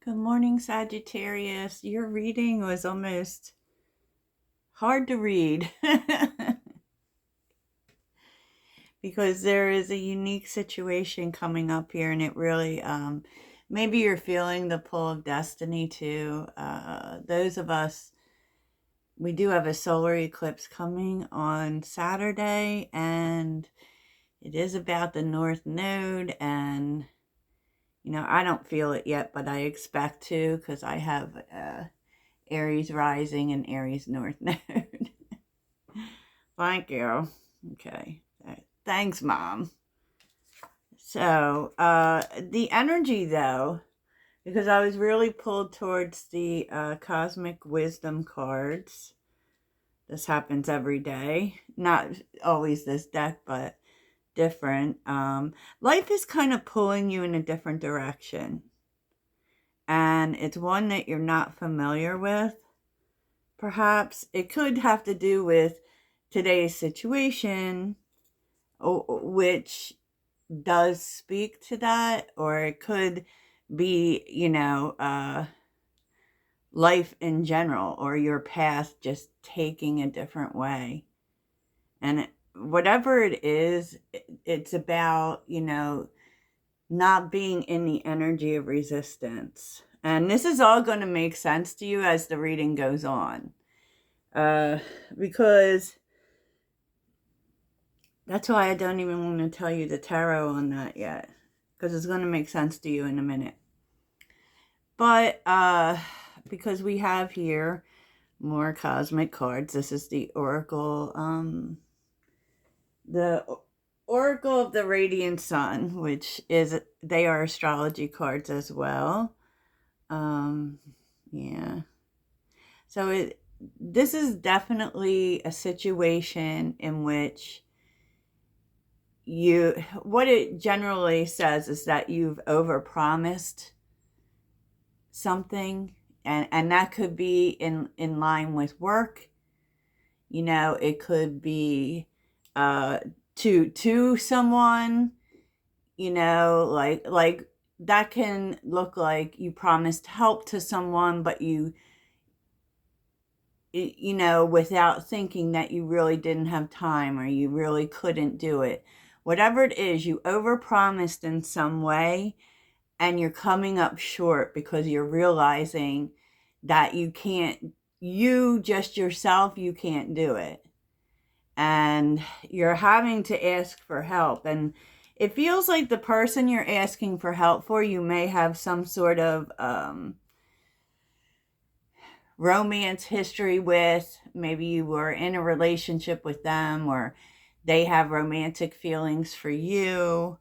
Good morning, Sagittarius. Your reading was almost hard to read because there is a unique situation coming up here, and it really, maybe you're feeling the pull of destiny too. Those of us, we do have a solar eclipse coming on Saturday, and it is about the North Node, and I don't feel it yet, but I expect to because I have Aries rising and Aries North Node. Thank you. Okay. Thanks, Mom. So, the energy, though, because I was really pulled towards the Cosmic Wisdom cards. This happens every day. Not always this deck, but different. Life is kind of pulling you in a different direction. And it's one that you're not familiar with. Perhaps it could have to do with today's situation, which does speak to that, or it could be, life in general, or your path just taking a different way. And whatever it is, it's about, not being in the energy of resistance. And this is all going to make sense to you as the reading goes on. Because that's why I don't even want to tell you the tarot on that yet, because it's going to make sense to you in a minute. But because we have here more cosmic cards, this is the Oracle, of the Radiant Sun, which they are astrology cards as well. Yeah. So this is definitely a situation in which what it generally says is that you've overpromised something, and that could be in line with work. It could be to someone, like that can look like you promised help to someone, but without thinking that you really didn't have time or you really couldn't do it. Whatever it is, you overpromised in some way, and you're coming up short because you're realizing that you can't, just yourself, you can't do it. And you're having to ask for help. And it feels like the person you're asking for help for, you may have some sort of romance history with. Maybe you were in a relationship with them, or they have romantic feelings for you.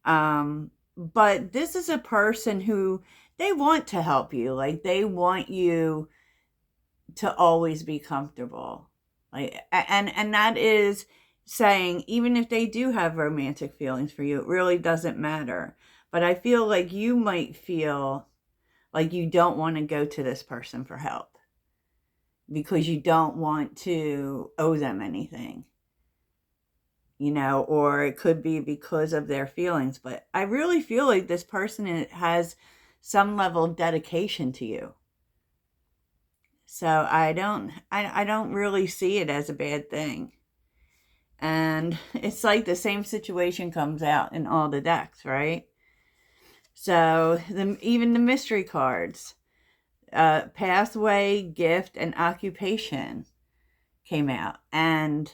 But this is a person who, they want to help you. Like, they want you to always be comfortable. And that is saying, even if they do have romantic feelings for you, it really doesn't matter. But I feel like you might feel like you don't want to go to this person for help because you don't want to owe them anything, or it could be because of their feelings. But I really feel like this person has some level of dedication to you. So I don't really see it as a bad thing. And it's like the same situation comes out in all the decks, right? So even the mystery cards, pathway, gift, and occupation came out. And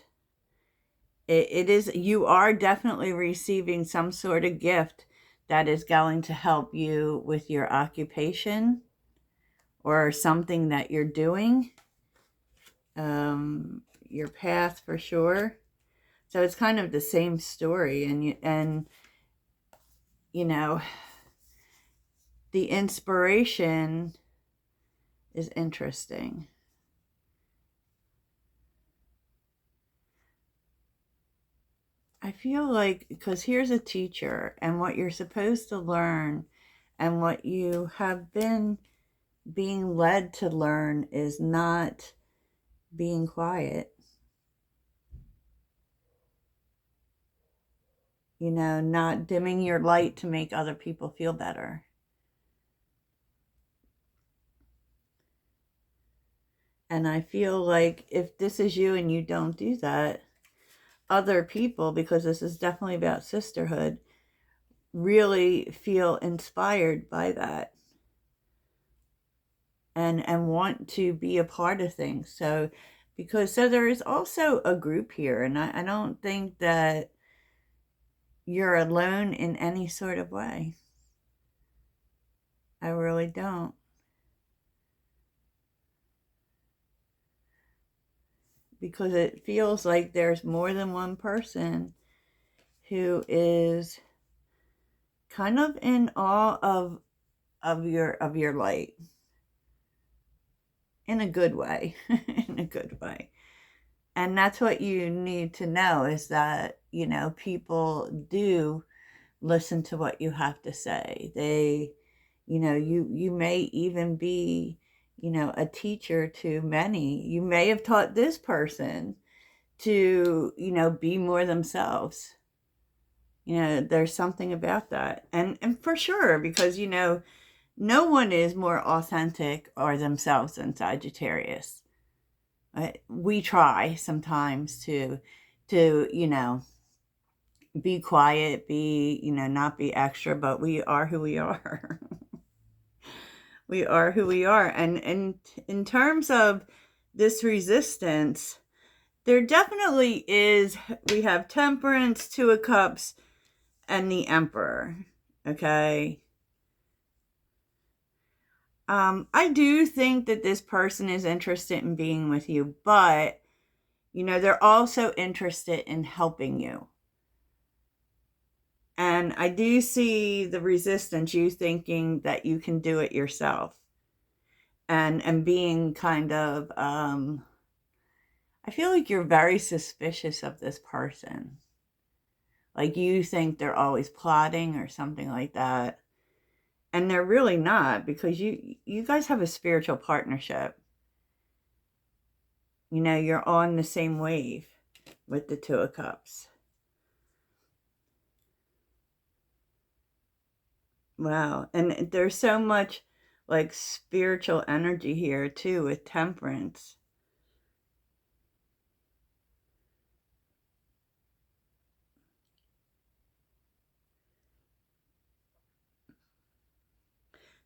it is, you are definitely receiving some sort of gift that is going to help you with your occupation or something that you're doing. Your path for sure. So it's kind of the same story, and the inspiration is interesting. I feel like, because here's a teacher, and what you're supposed to learn and what you have been being led to learn is not being quiet. Not dimming your light to make other people feel better. And I feel like if this is you and you don't do that, other people, because this is definitely about sisterhood, really feel inspired by that and want to be a part of things. So there is also a group here, and I don't think that you're alone in any sort of way. I really don't. Because it feels like there's more than one person who is kind of in awe of your light, in a good way. In a good way. And that's what you need to know, is that, people do listen to what you have to say. They, you may even be, a teacher to many. You may have taught this person to, be more themselves. There's something about that. And for sure, because, no one is more authentic or themselves than Sagittarius. We try sometimes to, be quiet, not be extra, but we are who we are. We are who we are. And in terms of this resistance, there definitely is. We have Temperance, Two of Cups, and the Emperor. Okay. I do think that this person is interested in being with you, but, they're also interested in helping you. And I do see the resistance, you thinking that you can do it yourself. And being kind of, I feel like you're very suspicious of this person. Like you think they're always plotting or something like that. And they're really not, because you guys have a spiritual partnership. You're on the same wave with the Two of Cups. Wow. And there's so much like spiritual energy here too with Temperance.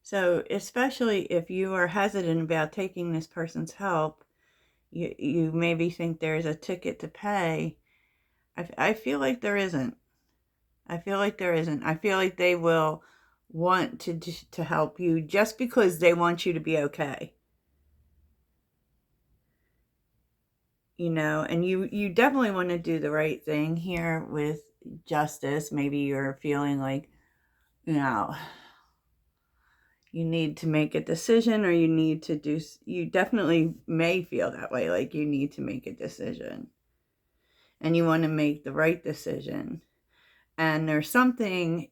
So especially if you are hesitant about taking this person's help, you maybe think there's a ticket to pay. I feel like there isn't. I feel like there isn't. I feel like they will want to help you just because they want you to be okay. And you definitely want to do the right thing here with justice. Maybe you're feeling like, you need to make a decision, or you definitely may feel that way, like you need to make a decision. And you want to make the right decision. And there's something,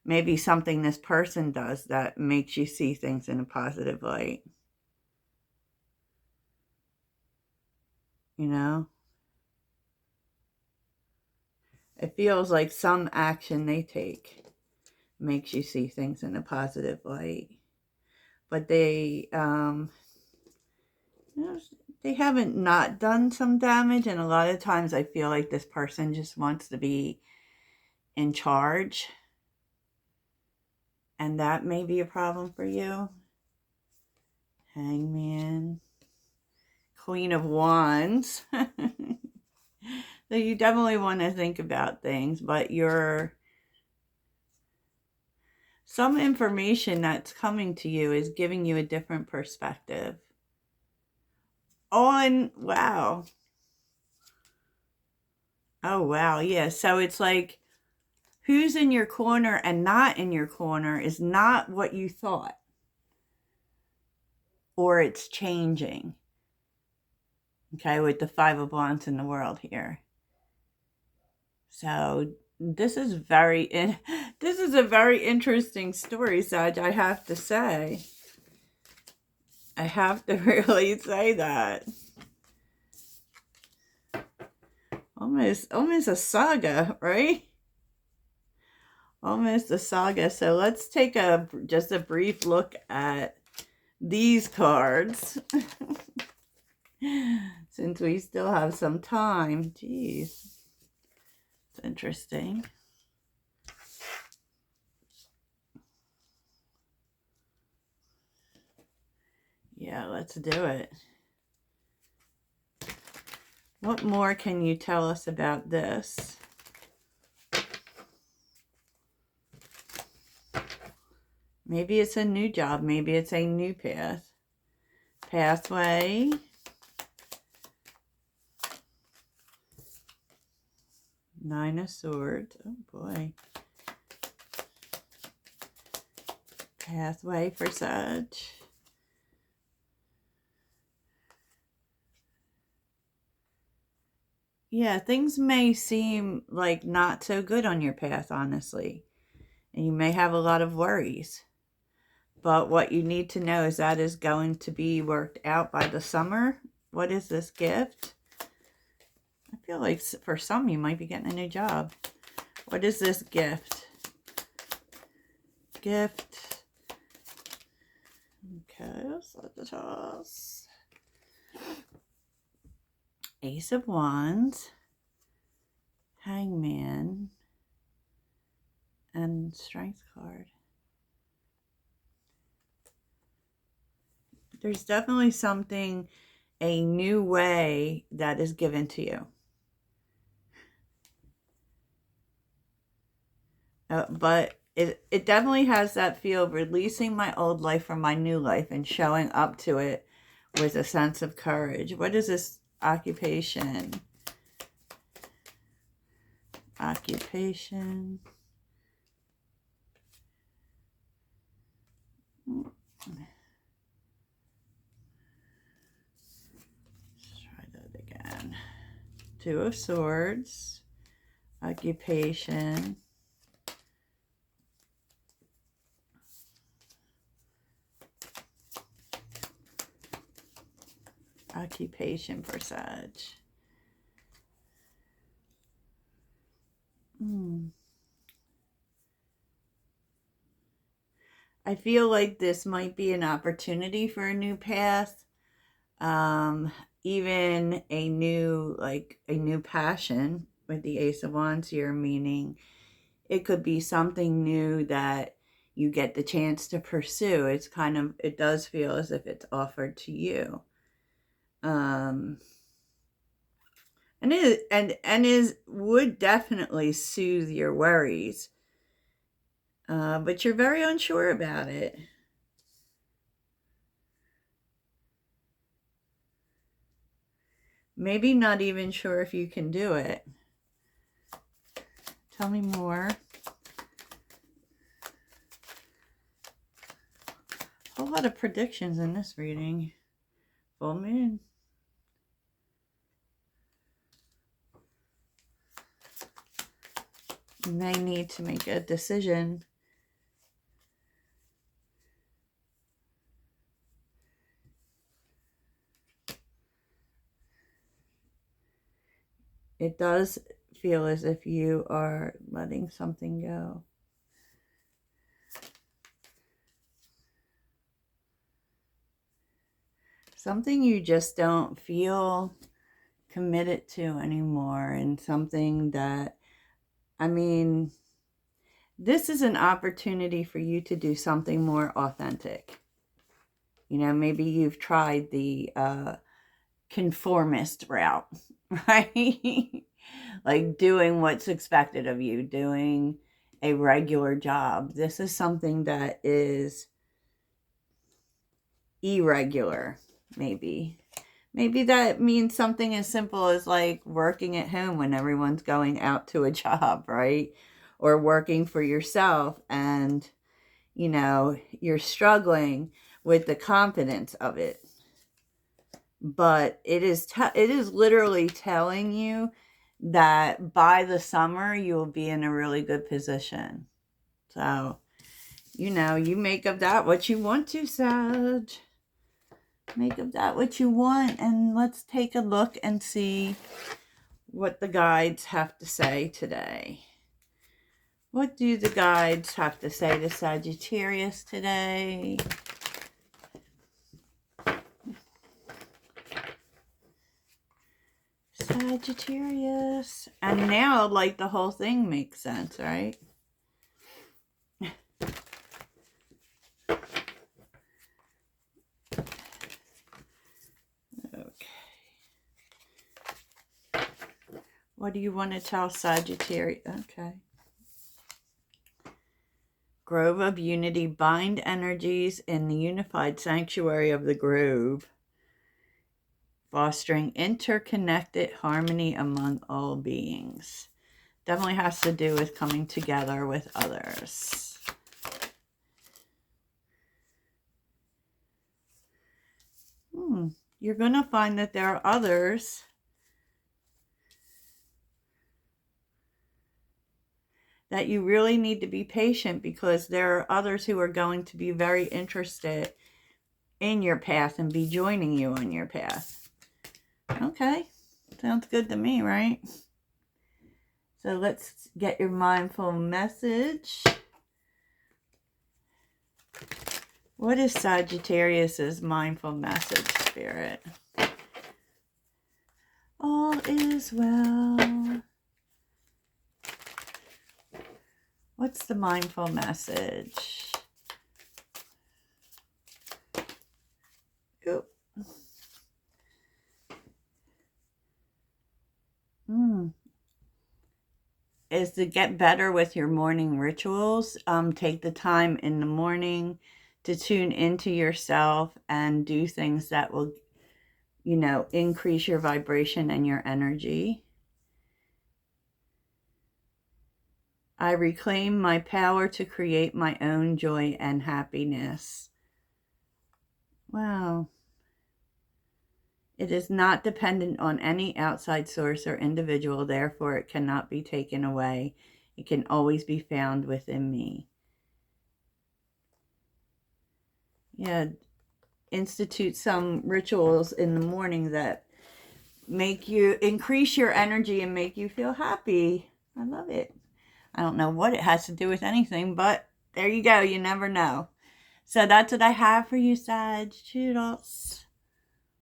maybe something this person does that makes you see things in a positive light. It feels like some action they take makes you see things in a positive light. But they haven't not done some damage, and a lot of times I feel like this person just wants to be in charge, and that may be a problem for you. Hangman, Queen of Wands. So you definitely want to think about things, but some information that's coming to you is giving you a different perspective. Wow. Oh, wow. Yeah. So it's like who's in your corner and not in your corner is not what you thought. Or it's changing. Okay, with the Five of Wands in the world here. So this is a very interesting story, Sag, I have to say. I have to really say that. Almost a saga, right? Almost a saga. So let's take just a brief look at these cards. Since we still have some time. Jeez. It's interesting. Yeah, let's do it. What more can you tell us about this? Maybe it's a new job. Maybe it's a new path. Pathway. Nine of Swords. Oh boy. Pathway for Sag. Yeah, things may seem like not so good on your path, honestly. And you may have a lot of worries. But what you need to know is that is going to be worked out by the summer. What is this gift? I feel like for some you might be getting a new job. What is this gift? Gift. Okay, Sagittarius. Ace of Wands. Hangman. And Strength card. There's definitely something, a new way that is given to you. But it definitely has that feel of releasing my old life for my new life and showing up to it with a sense of courage. What is this occupation? Occupation. Again. Two of Swords, occupation, occupation for Sag. I feel like this might be an opportunity for a new path. Even a new passion with the Ace of Wands here, meaning it could be something new that you get the chance to pursue. It's kind of, it does feel as if it's offered to you. And would definitely soothe your worries. But you're very unsure about it. Maybe not even sure if you can do it. Tell me more. A whole lot of predictions in this reading. Full moon. You may need to make a decision. It does feel as if you are letting something go. Something you just don't feel committed to anymore, and something that, I mean, this is an opportunity for you to do something more authentic. You know, maybe you've tried the conformist route, right? Like doing what's expected of you, doing a regular job. This is something that is irregular, maybe. Maybe that means something as simple as like working at home when everyone's going out to a job, right? Or working for yourself and, you know, you're struggling with the confidence of it. But it is literally telling you that by the summer you will be in a really good position. So, you know, you make of that what you want to, Sag. Make of that what you want, and let's take a look and see what the guides have to say today. What do the guides have to say to Sagittarius today? Sagittarius. And now, like, the whole thing makes sense, right? Okay. What do you want to tell Sagittarius? Okay. Grove of Unity. Bind energies in the unified sanctuary of the grove, fostering interconnected harmony among all beings. Definitely has to do with coming together with others. You're going to find that there are others that you really need to be patient, because there are others who are going to be very interested in your path and be joining you on your path. Okay, sounds good to me, right? So let's get your mindful message. What is Sagittarius's mindful message, Spirit? All is well. What's the mindful message? Oop. Is to get better with your morning rituals. Take the time in the morning to tune into yourself and do things that will, increase your vibration and your energy. I reclaim my power to create my own joy and happiness. Wow. It is not dependent on any outside source or individual, therefore it cannot be taken away. It can always be found within me. Yeah, institute some rituals in the morning that make you increase your energy and make you feel happy. I love it. I don't know what it has to do with anything, but there you go. You never know. So that's what I have for you, Sag. Toodles.